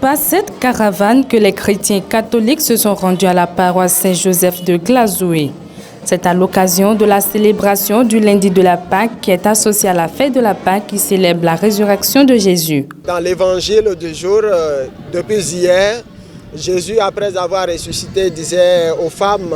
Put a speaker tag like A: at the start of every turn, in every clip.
A: pas cette caravane que les chrétiens catholiques se sont rendus à la paroisse Saint-Joseph de Glazoué. C'est à l'occasion de la célébration du lundi de la Pâque qui est associée à la fête de la Pâque qui célèbre la résurrection de Jésus.
B: Dans l'évangile du jour, depuis hier, Jésus, après avoir ressuscité, disait aux femmes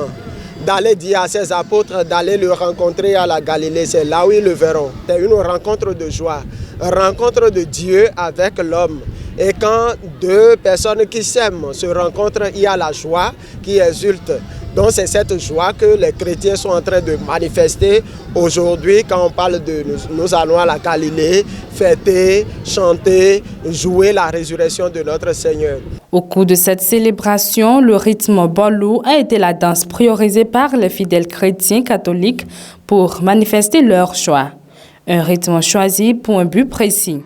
B: d'aller dire à ses apôtres d'aller le rencontrer à la Galilée. C'est là où ils le verront. C'est une rencontre de joie, une rencontre de Dieu avec l'homme. Et quand deux personnes qui s'aiment se rencontrent, il y a la joie qui exulte. Donc c'est cette joie que les chrétiens sont en train de manifester aujourd'hui quand on parle de nous allons à la Galilée, fêter, chanter, jouer la résurrection de notre Seigneur.
A: Au cours de cette célébration, le rythme bolou a été la danse priorisée par les fidèles chrétiens catholiques pour manifester leur choix. Un rythme choisi pour un but précis.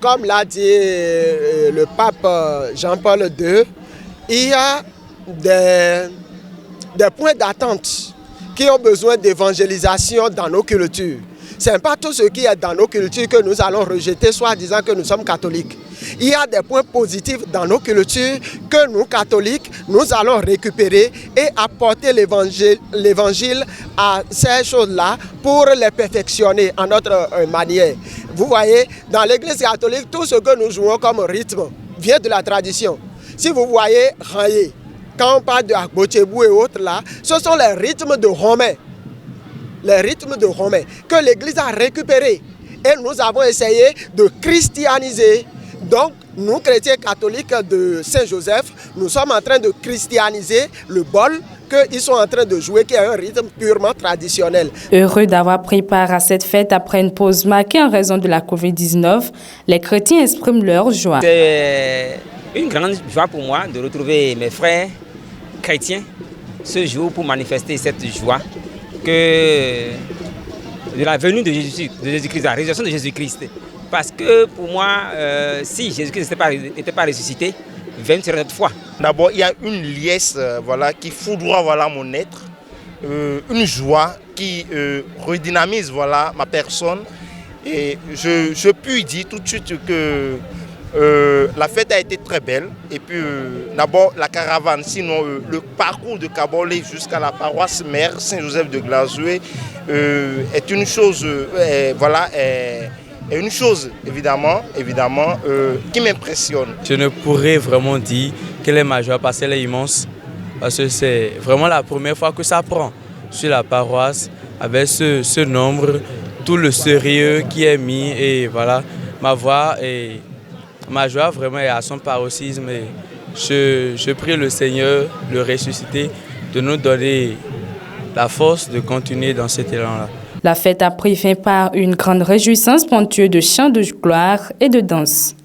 B: Comme l'a dit le pape Jean-Paul II, il y a des points d'attente qui ont besoin d'évangélisation dans nos cultures. Ce n'est pas tout ce qui est dans nos cultures que nous allons rejeter, soit disant que nous sommes catholiques. Il y a des points positifs dans nos cultures que nous, catholiques, nous allons récupérer et apporter l'évangile à ces choses-là pour les perfectionner en notre manière. Vous voyez, dans l'Église catholique, tout ce que nous jouons comme rythme vient de la tradition. Si vous voyez Raye, quand on parle de Agbochebou et autres là, ce sont les rythmes de Romains. Les rythmes de Romains que l'Église a récupérés. Et nous avons essayé de christianiser. Donc, nous, chrétiens catholiques de Saint-Joseph, nous sommes en train de christianiser le bol qu'ils sont en train de jouer, qui est un rythme purement traditionnel.
A: Heureux d'avoir pris part à cette fête après une pause marquée en raison de la COVID-19, les chrétiens expriment leur joie.
C: C'est une grande joie pour moi de retrouver mes frères chrétiens ce jour pour manifester cette joie que de la venue de Jésus-Christ, la résurrection de Jésus-Christ. Parce que pour moi, si Jésus-Christ n'était pas ressuscité, vaine serait notre foi.
D: D'abord, il y a une liesse qui foudroie mon être, une joie qui redynamise ma personne. Et je puis dire tout de suite que la fête a été très belle. Et puis d'abord la caravane, sinon le parcours de Kabolé jusqu'à la paroisse mère Saint-Joseph de Glazoué est une chose, une chose évidemment qui m'impressionne.
E: Je ne pourrais vraiment dire quelle est ma joie parce qu'elle est immense. Parce que c'est vraiment la première fois que ça prend sur la paroisse avec ce nombre, tout le sérieux qui est mis et voilà, ma joie vraiment est à son paroxysme et je prie le Seigneur, le ressuscité, de nous donner la force de continuer dans cet élan-là.
A: La fête a pris fin par une grande réjouissance ponctuée de chants de gloire et de danse.